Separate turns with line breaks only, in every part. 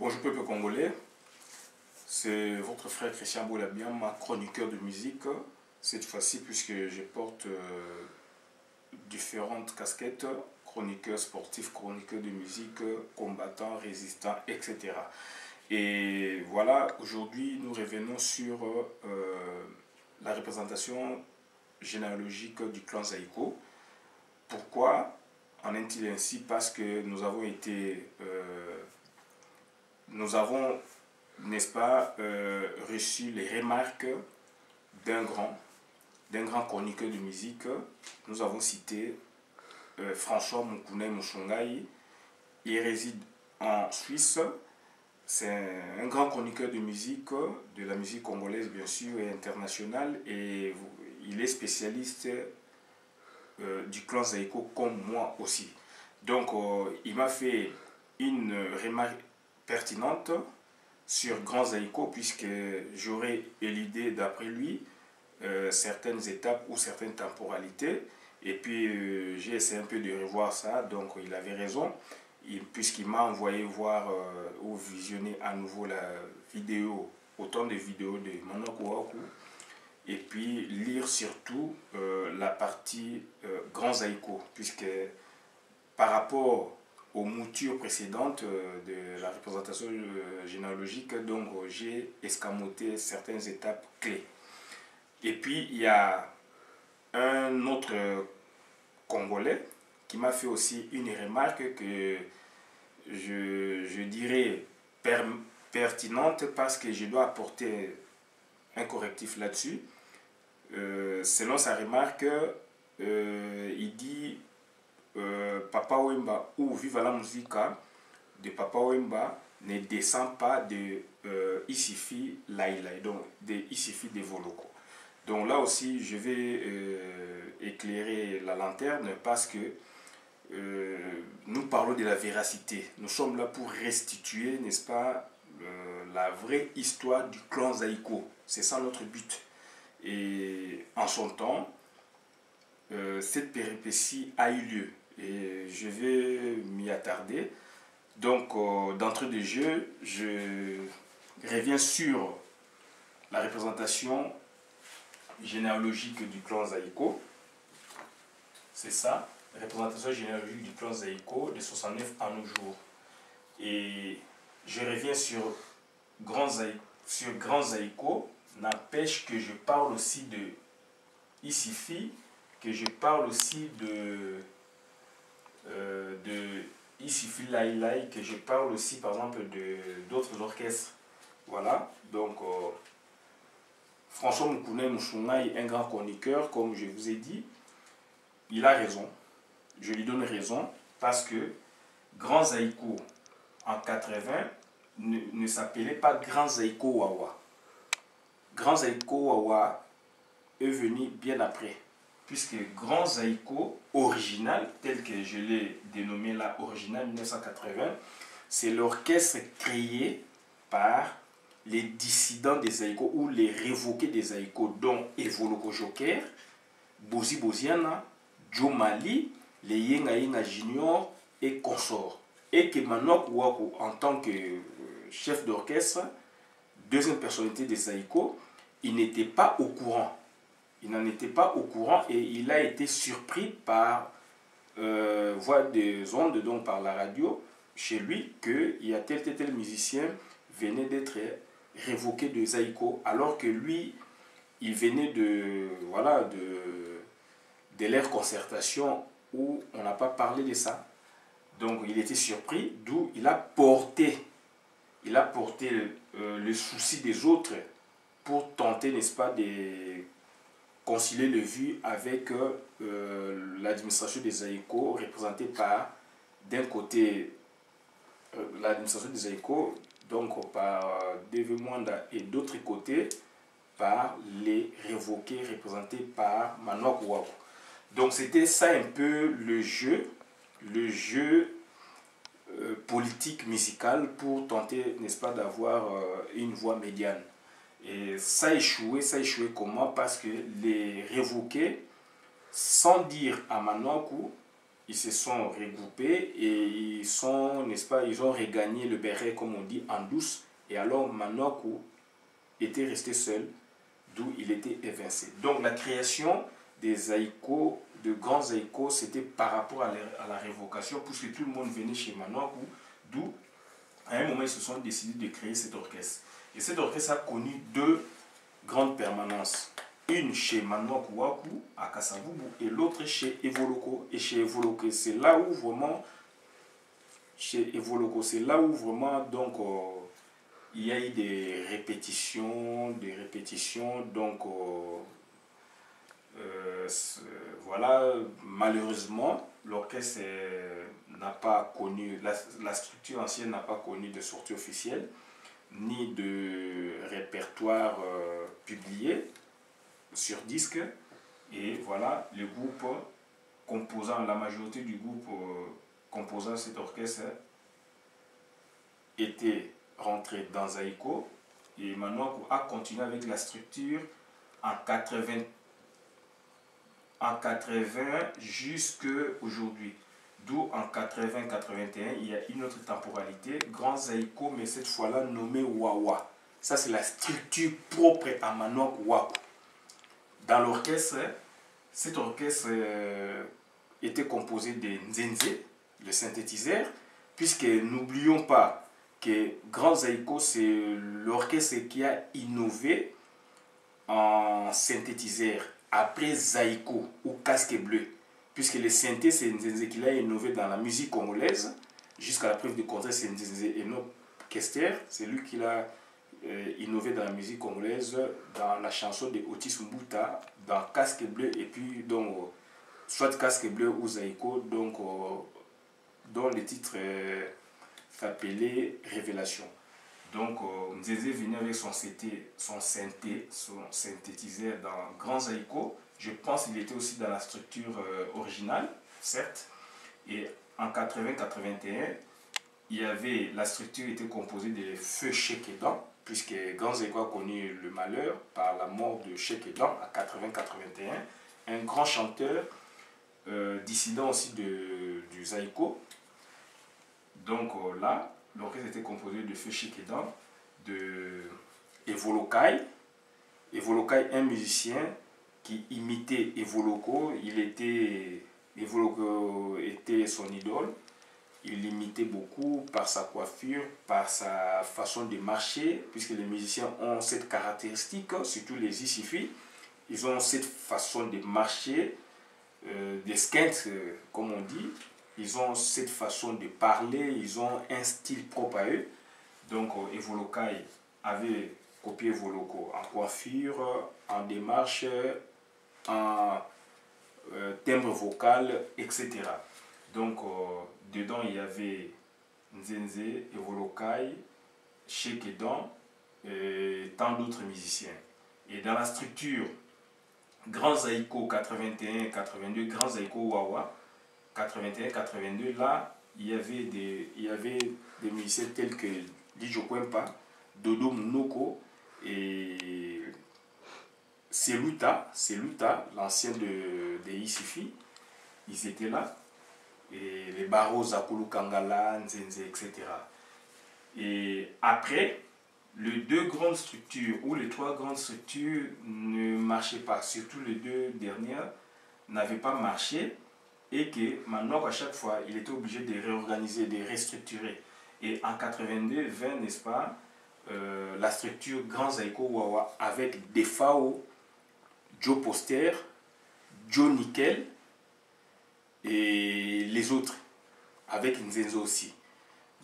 Bonjour peuple congolais, c'est votre frère Christian Boulabiam, chroniqueur de musique, cette fois-ci puisque je porte différentes casquettes, chroniqueur sportif, chroniqueur de musique, combattant, résistant, etc. Et voilà, aujourd'hui nous revenons sur la représentation généalogique du clan Zaïko. Pourquoi en est-il ainsi? Parce que nous avons été... n'est-ce pas, reçu les remarques d'un grand chroniqueur de musique. Nous avons cité François Mukune Mushungai. Il réside en Suisse. C'est un grand chroniqueur de musique, de la musique congolaise bien sûr et internationale. Et il est spécialiste du clan Zaïko comme moi aussi. Donc il m'a fait une remarque pertinente sur Grand Zaïko, puisque j'aurais éludé d'après lui certaines étapes ou certaines temporalités. Et puis j'ai essayé un peu de revoir ça, donc il avait raison, puisqu'il m'a envoyé voir ou visionner à nouveau la vidéo, autant de vidéos de Manoko Waku, et puis lire surtout la partie Grand Zaïko, puisque par rapport aux moutures précédentes de la représentation généalogique, donc j'ai escamoté certaines étapes clés. Et puis il y a un autre Congolais qui m'a fait aussi une remarque que je dirais pertinente, parce que je dois apporter un correctif là-dessus. Selon sa remarque, il dit Papa Wemba ou Viva la Musica de Papa Wemba ne descend pas de Isifi Laïlaï, donc de Isifi de Voloko. Donc là aussi, je vais éclairer la lanterne, parce que nous parlons de la véracité. Nous sommes là pour restituer, n'est-ce pas, la vraie histoire du clan Zaïko. C'est ça notre but. Et en son temps, cette péripétie a eu lieu. Et je vais m'y attarder. Donc, d'entrée de jeu, je reviens sur la représentation généalogique du clan Zaïko. C'est ça, la représentation généalogique du clan Zaïko de 69 à nos jours. Et je reviens sur Grand Zaïko, n'empêche que je parle aussi de Isifi, que je parle aussi de Isifi Laïlaï, que je parle aussi par exemple d'autres orchestres. Voilà, donc François Mukune Mushungai, un grand chroniqueur, comme je vous ai dit, il a raison, je lui donne raison, parce que Grand Zaïko en 80 ne s'appelait pas Grand Zaïko Wawa. Grand Zaïko Wawa est venu bien après, puisque Grand Zaïko original, tel que je l'ai dénommé là, original 1980, c'est l'orchestre créé par les dissidents des Zaïko ou les révoqués des Zaïko, dont Evoloko Joker, Bozi Boziana, Joe Mali, les Yenga Yenga Junior et consorts. Et que Manok Waku, en tant que chef d'orchestre, deuxième personnalité des Zaïko, il n'était pas au courant. Il n'en était pas au courant, et il a été surpris par voie des ondes, donc par la radio, chez lui, qu'il y a tel musicien venait d'être révoqué de Zaïko, alors que lui, il venait de l'ère concertation où on n'a pas parlé de ça. Donc il était surpris, d'où il a porté le souci des autres pour tenter, n'est-ce pas, de concilier le vu avec l'administration des Zaïko, représentée par, d'un côté, l'administration des Zaïko, donc par Deve Mwanda, et d'autre côté par les révoqués représentés par Manok Waku. Donc c'était ça un peu le jeu politique musical pour tenter, n'est-ce pas, d'avoir une voix médiane. Et ça a échoué comment? Parce que les révoqués, sans dire à Manoku, ils se sont regroupés et ils sont, n'est-ce pas, ils ont regagné le béret, comme on dit, en douce. Et alors Manoakou était resté seul, d'où il était évincé. Donc la création des haïkos, de grands haïkos, c'était par rapport à la révocation, puisque tout le monde venait chez Manoakou, d'où à un moment ils se sont décidés de créer cet orchestre. Et cet orchestre a connu deux grandes permanences. Une chez Manoakou Waku à Kasavubu et l'autre chez Evoloko. Et chez Evoloko, c'est là où vraiment, donc il y a eu des répétitions, donc voilà, malheureusement, l'orchestre n'a pas connu, la structure ancienne n'a pas connu de sortie officielle, ni de répertoire publié sur disque. Et voilà, le groupe composant, la majorité du groupe composant cet orchestre était rentré dans Zaïko. Et Manoakou a continué avec la structure en 80 jusqu'à aujourd'hui. D'où en 80-81, il y a une autre temporalité, Grand Zaïko, mais cette fois-là nommé Wawa. Ça, c'est la structure propre à Manoakou Waku. Dans l'orchestre, cet orchestre était composé de Nzenze, le synthétiseur, puisque n'oublions pas que Grand Zaïko, c'est l'orchestre qui a innové en synthétiseur après Zaïko ou Casque Bleu, puisque le synthé, c'est Nzenze qui l'a innové dans la musique congolaise. Jusqu'à la preuve du contraire, c'est Nzenze Enoch Kester, c'est lui qui l'a innové dans la musique congolaise, dans la chanson de Otis Mbuta, dans Casque Bleu, et puis donc, soit Casque Bleu ou Zaïko, donc, dont le titre s'appelait Révélation. Donc, Nzenze venait avec son synthétiseur dans Grand Zaïko. Je pense qu'il était aussi dans la structure originale, certes. Et en 80-81, il y avait, la structure était composée de Feu Chekedan, puisque Grand Zaïko a connu le malheur par la mort de Chekedan à 80-81, un grand chanteur dissident aussi du Zaïko. Donc là, l'orchestre était composé de Feu Chekedan, de Evolokai. Evolokai, un musicien qui imitait Evoloko. Evoloko était son idole. Il l'imitait beaucoup par sa coiffure, par sa façon de marcher, puisque les musiciens ont cette caractéristique, surtout les Isifi, ils ont cette façon de marcher, des skinks, comme on dit. Ils ont cette façon de parler, ils ont un style propre à eux. Donc, Evolokai avait copié Evoloko en coiffure, en démarche, en timbre vocal, etc. Donc, dedans, il y avait Nzenze, Evolokai, Chekedan et tant d'autres musiciens. Et dans la structure Grand Zaïko 81-82, Grand Zaïko Wawa 81-82, là, il y avait des musiciens tels que Lijo Kwempa, Dodo Munoko et Seluta, l'ancien de Isifi. Ils étaient là. Et les barreaux Zakulu Kangala, Nzenze, etc. Et après, les deux grandes structures ou les trois grandes structures ne marchaient pas, surtout les deux dernières n'avaient pas marché, et que maintenant à chaque fois il était obligé de réorganiser, de restructurer. Et en 82-20, n'est-ce pas, la structure Grand Zaïko Wawa avec Defao, Joe Poster, Joe Nickel et les autres, avec Nzenzo aussi.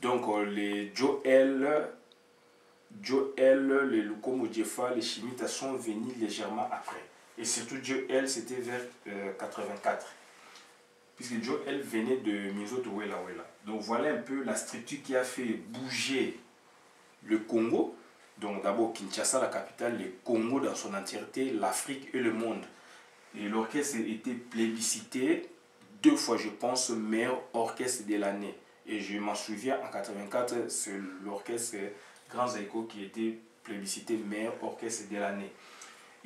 Donc les Joel, les Lukomo Jefa, les Chimita sont venus légèrement après. Et surtout Joel, c'était vers 84. Puisque Joel venait de Mizoto Wela Wela. Donc voilà un peu la structure qui a fait bouger le Congo. Donc d'abord Kinshasa, la capitale, le Congo dans son entièreté, l'Afrique et le monde. Et l'orchestre était plébiscité 2 fois, je pense, meilleur orchestre de l'année. Et je m'en souviens, en 84, c'est l'orchestre Grand Zaïko qui était plébiscité meilleur orchestre de l'année.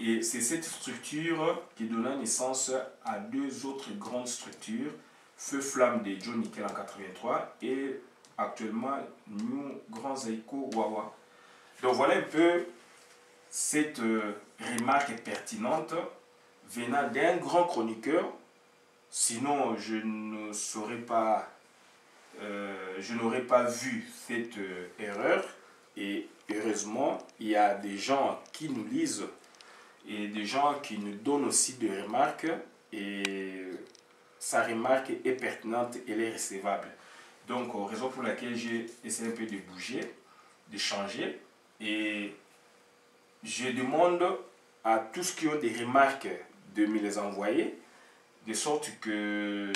Et c'est cette structure qui donna naissance à 2 autres grandes structures, Feu Flamme de Joe Nickel en 83 et actuellement New Grand Zaiko Wawa. Donc voilà un peu cette remarque pertinente venant d'un grand chroniqueur. Sinon, je ne saurais pas, je n'aurais pas vu cette erreur. Et heureusement, il y a des gens qui nous lisent et des gens qui nous donnent aussi des remarques. Et sa remarque est pertinente, elle est recevable. Donc, raison pour laquelle j'ai essayé un peu de bouger, de changer. Et je demande à tous ceux qui ont des remarques de me les envoyer, de sorte que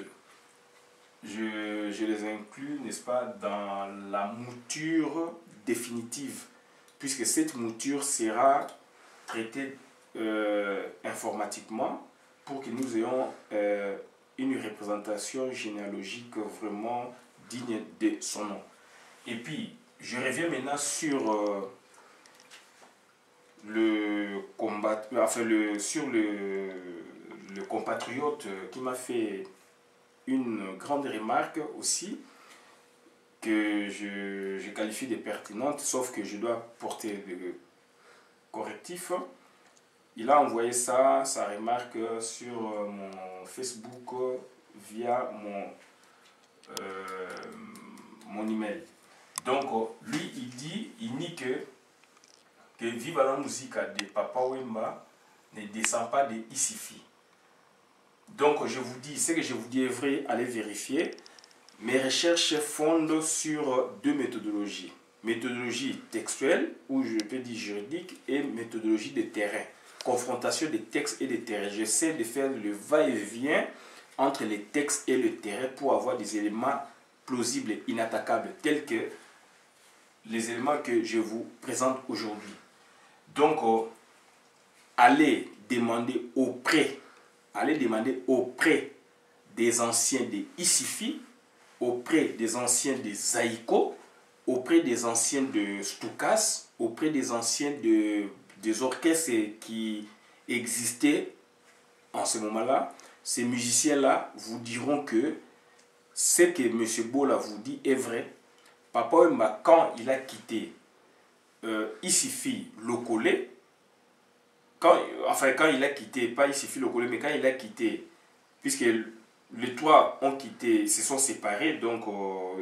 je les inclus, n'est-ce pas, dans la mouture définitive, puisque cette mouture sera traitée informatiquement pour que nous ayons une représentation généalogique vraiment digne de son nom. Et puis, je reviens maintenant sur le compatriote qui m'a fait une grande remarque aussi, que je qualifie de pertinente, sauf que je dois porter de correctifs. Il a envoyé sa remarque sur mon Facebook via mon email. Donc, lui, il nie que Viva la Musica de Papa Wemba ne descend pas de Isifi. Donc, je vous dis, ce que je vous dis est vrai, allez vérifier. Mes recherches fondent sur deux méthodologies. Méthodologie textuelle, ou je peux dire juridique, et méthodologie de terrain. Confrontation des textes et des terrains. J'essaie de faire le va-et-vient entre les textes et le terrain pour avoir des éléments plausibles et inattaquables, tels que les éléments que je vous présente aujourd'hui. Donc, allez demander auprès des anciens des Isifi, auprès des anciens des Zaïko, auprès des anciens de Stukas, auprès des anciens des orchestres qui existaient en ce moment-là. Ces musiciens-là vous diront que ce que M. Bola vous dit est vrai. Papa Wemba, quand il a quitté Isifi Lokole, quand il a quitté, pas Isifi Lokole, mais quand il a quitté, puisque les trois ont quitté, se sont séparés, donc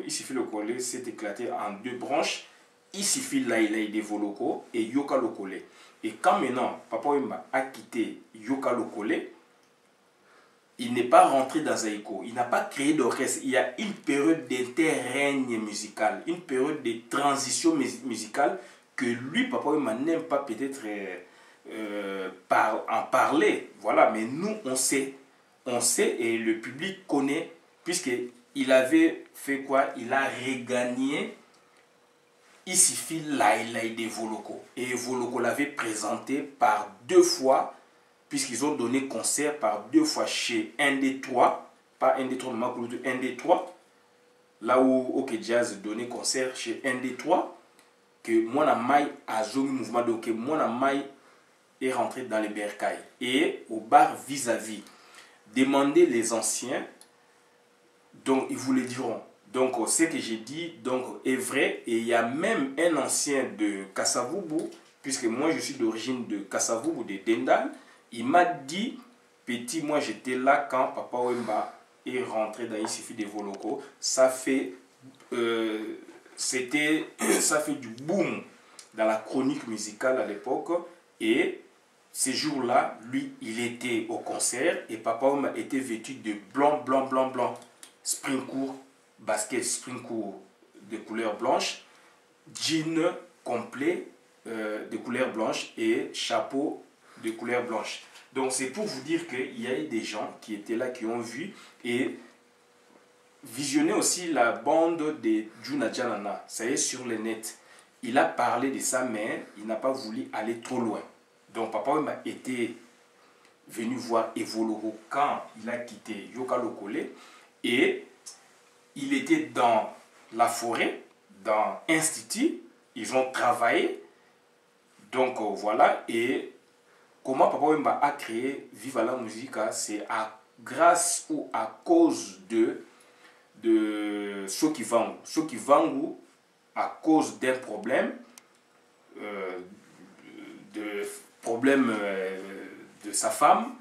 Isifi Lokole s'est éclaté en deux branches, Isifi Laïlaï de Voloko et Yoka Lokole. Et quand maintenant Papa Wemba a quitté Yoka Lokole, il n'est pas rentré dans Zaïko, il n'a pas créé d'orchestre. Il y a une période d'interrègne musical, une période de transition musicale que lui, Papa Wemba, n'aime pas peut-être en parler. Voilà, mais nous, on sait et le public connaît, puisqu'il avait fait quoi? Il a regagné Isifi Laïlaï de Voloko. Et Voloko l'avait présenté par deux fois, puisqu'ils ont donné concert par deux fois chez un des trois, pas un des trois, un des trois, là où OK Jazz donnait concert chez un des trois, que Mwana Mai a joué le mouvement, donc Mwana Mai est rentré dans les bercailles. Et au bar vis-à-vis, demandez les anciens, donc ils vous le diront. Donc ce que j'ai dit donc, est vrai, et il y a même un ancien de Kassavubu, puisque moi je suis d'origine de Kassavubu, de Dendal. Il m'a dit, petit, moi j'étais là quand Papa Wemba est rentré dans Isifi de Voloko. Ça fait du boom dans la chronique musicale à l'époque. Et ces jours-là, lui, il était au concert et Papa Wemba était vêtu de blanc, blanc, blanc, blanc. Spring court, basket spring court de couleur blanche, jean complet de couleur blanche et chapeau de couleur blanche. Donc c'est pour vous dire qu'il y a eu des gens qui étaient là, qui ont vu et visionné aussi la bande de Juna Janana. Ça y est, sur le net. Il a parlé de ça, mais il n'a pas voulu aller trop loin. Donc Papa Wemba était venu voir Evoloro quand il a quitté Yoka Lokole et il était dans la forêt, dans l'Institut. Ils ont travaillé. Donc voilà, et comment Papa Wemba a créé Viva la Musica, c'est grâce ou à cause de de Soki Vangu. Soki Vangu, à cause d'un problème, de sa femme,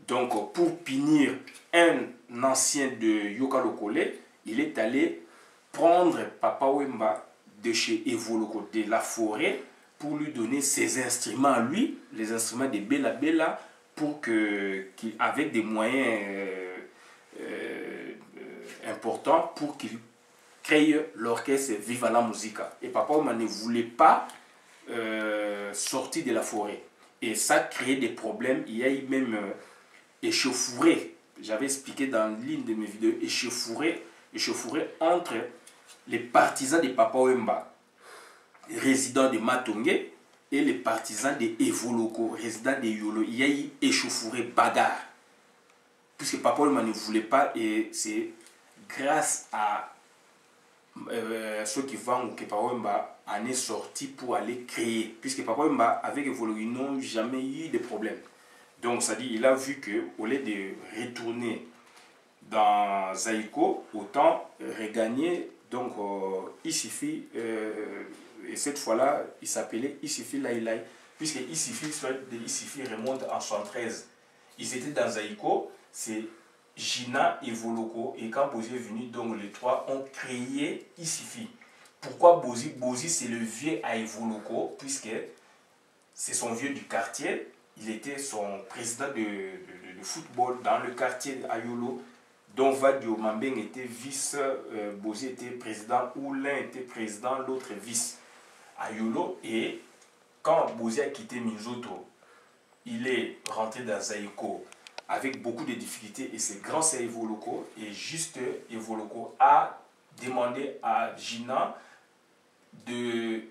donc pour punir un ancien de Yoka Lokole, il est allé prendre Papa Wemba de chez Evoloko, de la forêt, pour lui donner ses instruments à lui, les instruments de Bella Bella, pour avec des moyens importants, pour qu'il crée l'orchestre Viva la Musica. Et Papa Wemba ne voulait pas sortir de la forêt. Et ça crée des problèmes. Il y a eu même échauffourée. J'avais expliqué dans l'une de mes vidéos, échauffourée entre les partisans de Papa Wemba, résidents de Matongé, et les partisans de Evoloko, résidents de Yolo. Il y a eu échauffourée, bagarre. Puisque Papa Wemba ne voulait pas, et c'est grâce à ceux qui vendent que Papa Wemba en est sorti pour aller créer. Puisque Papa Wemba, avec Evoloko, ils n'ont jamais eu de problème. Donc, ça dit, il a vu qu'au lieu de retourner dans Zaïko, autant regagner donc Isifi, et cette fois-là, il s'appelait Isifi Laïlaï, puisque l'histoire de Isifi remonte en 73. Ils étaient dans Zaïko, c'est Gina et Voloko, et quand Bozi est venu, donc les trois ont créé Isifi. Pourquoi Bozi? Bozi, c'est le vieux à Evoloko, puisque c'est son vieux du quartier. Il était son président de football dans le quartier d'Ayolo, dont Vadio Mambeng était vice, Bozi était président, ou l'un était président, l'autre vice Ayolo. Et quand Bozi a quitté Minzoto, il est rentré dans Zaïko avec beaucoup de difficultés, et c'est grâce à Evoloko, et juste Evoloko a demandé à Gina de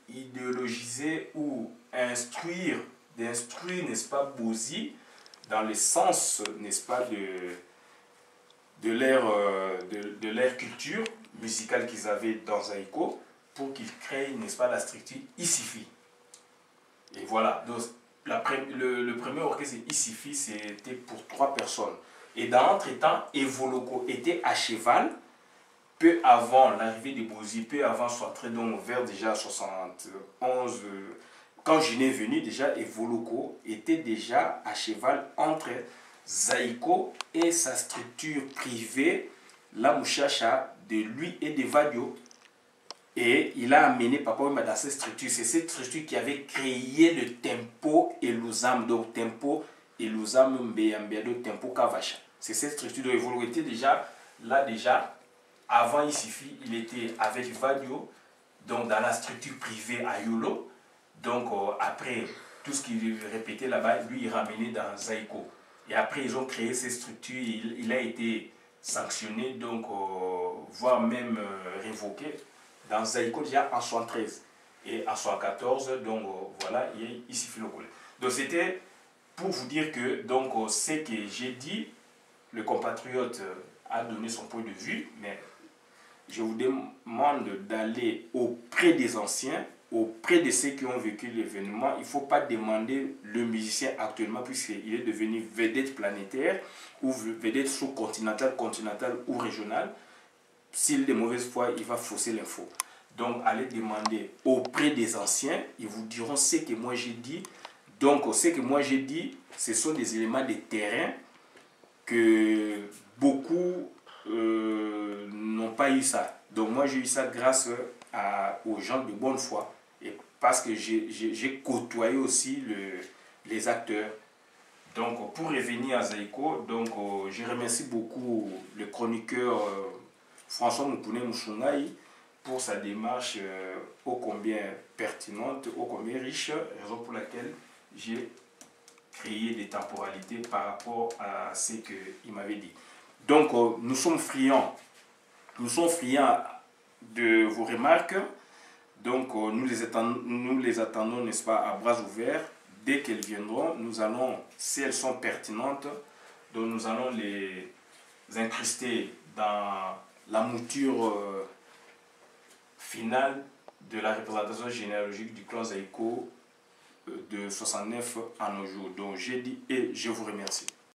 idéologiser ou d'instruire, n'est-ce pas, Bozi, dans le sens, n'est-ce pas, de leur culture musicale qu'ils avaient dans Zaïko, pour qu'ils créent, n'est-ce pas, la structure Isifi. Et voilà, donc le premier orchestre Isifi, c'était pour 3 personnes. Et dans l'entretemps, Evoloko était à cheval, peu avant l'arrivée de Bozi, peu avant son entrée, donc vers déjà 71, quand je n'ai venu, déjà Evoloko était déjà à cheval entre Zaïko et sa structure privée, la Mouchacha, de lui et de Vadio. Et il a amené Papa Wemba dans cette structure. C'est cette structure qui avait créé le tempo et l'uzam. Donc tempo et l'uzam mbeyambeado tempo kavacha. C'est cette structure de Evoloko était déjà là déjà. Avant Isifi, il était avec Vadio, donc dans la structure privée à Yolo. Donc après tout ce qu'il répétait là-bas, lui il ramenait dans Zaïko. Et après ils ont créé ces structures, il a été sanctionné, donc voire même révoqué dans Zaïko déjà en 73. Et en 74, donc voilà, il y a Isifi Lokole. Donc c'était pour vous dire que donc ce que j'ai dit, le compatriote a donné son point de vue, mais je vous demande d'aller auprès des anciens, auprès de ceux qui ont vécu l'événement. Il ne faut pas demander le musicien actuellement, puisqu'il est devenu vedette planétaire ou vedette sous-continentale, continentale ou régionale. S'il est de mauvaise foi, il va fausser l'info. Donc, allez demander auprès des anciens, ils vous diront ce que moi j'ai dit. Donc, ce que moi j'ai dit, ce sont des éléments de terrain que beaucoup n'ont pas eu ça. Donc moi j'ai eu ça grâce aux gens de bonne foi, et parce que j'ai côtoyé aussi les acteurs. Donc pour revenir à Zaïko, donc je remercie beaucoup le chroniqueur François Moukoune Mouchungaï pour sa démarche ô combien pertinente, ô combien riche, raison pour laquelle j'ai créé des temporalités par rapport à ce qu'il m'avait dit. Donc, nous sommes friands de vos remarques. Donc, nous les attendons, n'est-ce pas, à bras ouverts. Dès qu'elles viendront, nous allons, si elles sont pertinentes, donc nous allons les incruster dans la mouture finale de la représentation généalogique du clan Zaïko de 69 à nos jours. Donc, j'ai dit et je vous remercie.